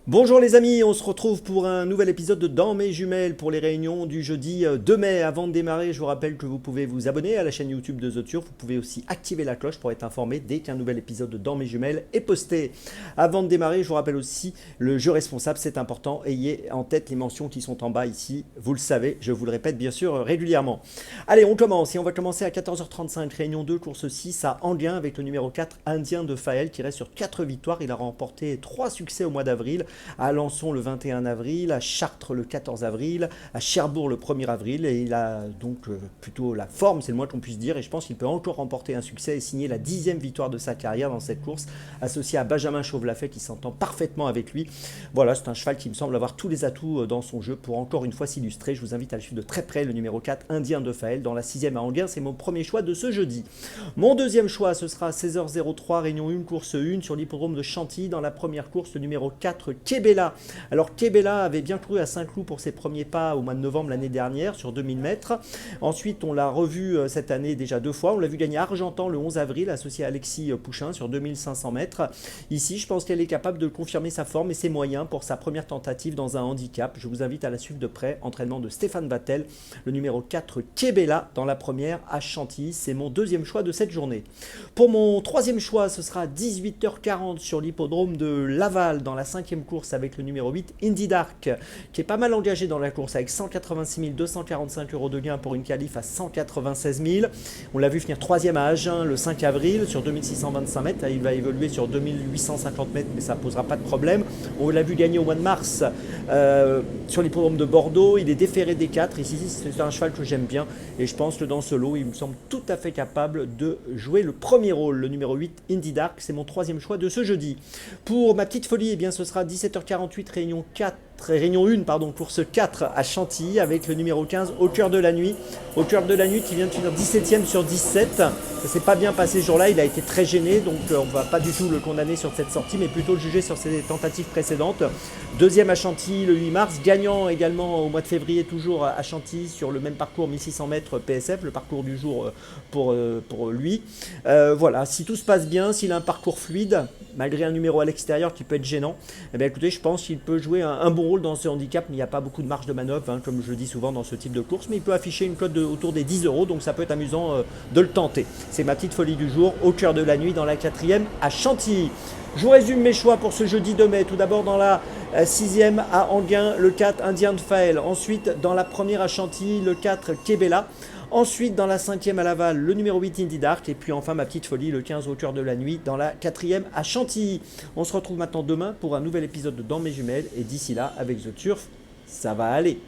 Bonjour les amis, on se retrouve pour un nouvel épisode de Dans mes jumelles pour les réunions du jeudi 2 mai. Avant de démarrer, je vous rappelle que vous pouvez vous abonner à la chaîne YouTube de The Turf. Vous pouvez aussi activer la cloche pour être informé dès qu'un nouvel épisode de Dans mes jumelles est posté. Avant de démarrer, je vous rappelle aussi le jeu responsable, c'est important. Ayez en tête les mentions qui sont en bas ici. Vous le savez, je vous le répète bien sûr régulièrement. Allez, on commence et on va commencer à 14h35, réunion 2, course 6 à Anguin avec le numéro 4, Indien de Faël qui reste sur 4 victoires. Il a remporté 3 succès au mois d'avril. À Alençon le 21 avril, à Chartres le 14 avril, à Cherbourg le 1er avril, et il a donc plutôt la forme, c'est le moins qu'on puisse dire, et je pense qu'il peut encore remporter un succès et signer la 10e victoire de sa carrière dans cette course, associé à Benjamin Chauvelafet qui s'entend parfaitement avec lui. Voilà, c'est un cheval qui me semble avoir tous les atouts dans son jeu pour encore une fois s'illustrer. Je vous invite à le suivre de très près, le numéro 4, Indien de Faël, dans la 6e à Anguin, c'est mon premier choix de ce jeudi. Mon deuxième choix, ce sera à 16h03, réunion 1, course 1, sur l'hippodrome de Chantilly, dans la première course, le numéro 4, Kebella. Alors Kebella avait bien couru à Saint-Cloud pour ses premiers pas au mois de novembre l'année dernière sur 2000 mètres. Ensuite, on l'a revu cette année déjà 2 fois. On l'a vu gagner à Argentan le 11 avril, associé à Alexis Pouchin sur 2500 mètres. Ici, je pense qu'elle est capable de confirmer sa forme et ses moyens pour sa première tentative dans un handicap. Je vous invite à la suivre de près. Entraînement de Stéphane Vattel, le numéro 4, Kebella, dans la première à Chantilly. C'est mon deuxième choix de cette journée. Pour mon troisième choix, ce sera 18h40 sur l'hippodrome de Laval, dans la 5e course avec le numéro 8, Indy Dark, qui est pas mal engagé dans la course avec 186 245 euros de gain pour une qualif à 196 000. On l'a vu finir 3e à Agen le 5 avril sur 2625 mètres. Il va évoluer sur 2850 mètres, mais ça ne posera pas de problème. On l'a vu gagner au mois de mars sur l'hippodrome de Bordeaux. Il est déféré des 4. Ici, c'est un cheval que j'aime bien et je pense que dans ce lot, il me semble tout à fait capable de jouer le premier rôle. Le numéro 8, Indy Dark, c'est mon troisième choix de ce jeudi. Pour ma petite folie, eh bien, ce sera 17h48, réunion 1, course 4 à Chantilly avec le numéro 15, Au cœur de la nuit. Au cœur de la nuit qui vient de finir 17e sur 17. Ça s'est pas bien passé ce jour-là, il a été très gêné, donc on va pas du tout le condamner sur cette sortie, mais plutôt le juger sur ses tentatives précédentes. Deuxième à Chantilly le 8 mars, gagnant également au mois de février toujours à Chantilly sur le même parcours 1600 mètres PSF, le parcours du jour pour lui. Voilà, si tout se passe bien, s'il a un parcours fluide, malgré un numéro à l'extérieur qui peut être gênant, eh bien écoutez, je pense qu'il peut jouer un bon rôle dans ce handicap, mais il n'y a pas beaucoup de marge de manœuvre, comme je le dis souvent dans ce type de course, mais il peut afficher une cote autour des 10 euros, donc ça peut être amusant de le tenter. C'est ma petite folie du jour, Au cœur de la nuit, dans la 4e à Chantilly. Je vous résume mes choix pour ce jeudi 2 mai. Tout d'abord dans la 6e à Anguin, le 4 Indien de Faël. Ensuite dans la première à Chantilly, le 4 Kebella. Ensuite dans la 5e à Laval, le numéro 8 Indy Dark. Et puis enfin ma petite folie, le 15 Au cœur de la nuit, dans la 4e à Chantilly. On se retrouve maintenant demain pour un nouvel épisode de Dans mes jumelles. Et d'ici là, avec The Turf, ça va aller.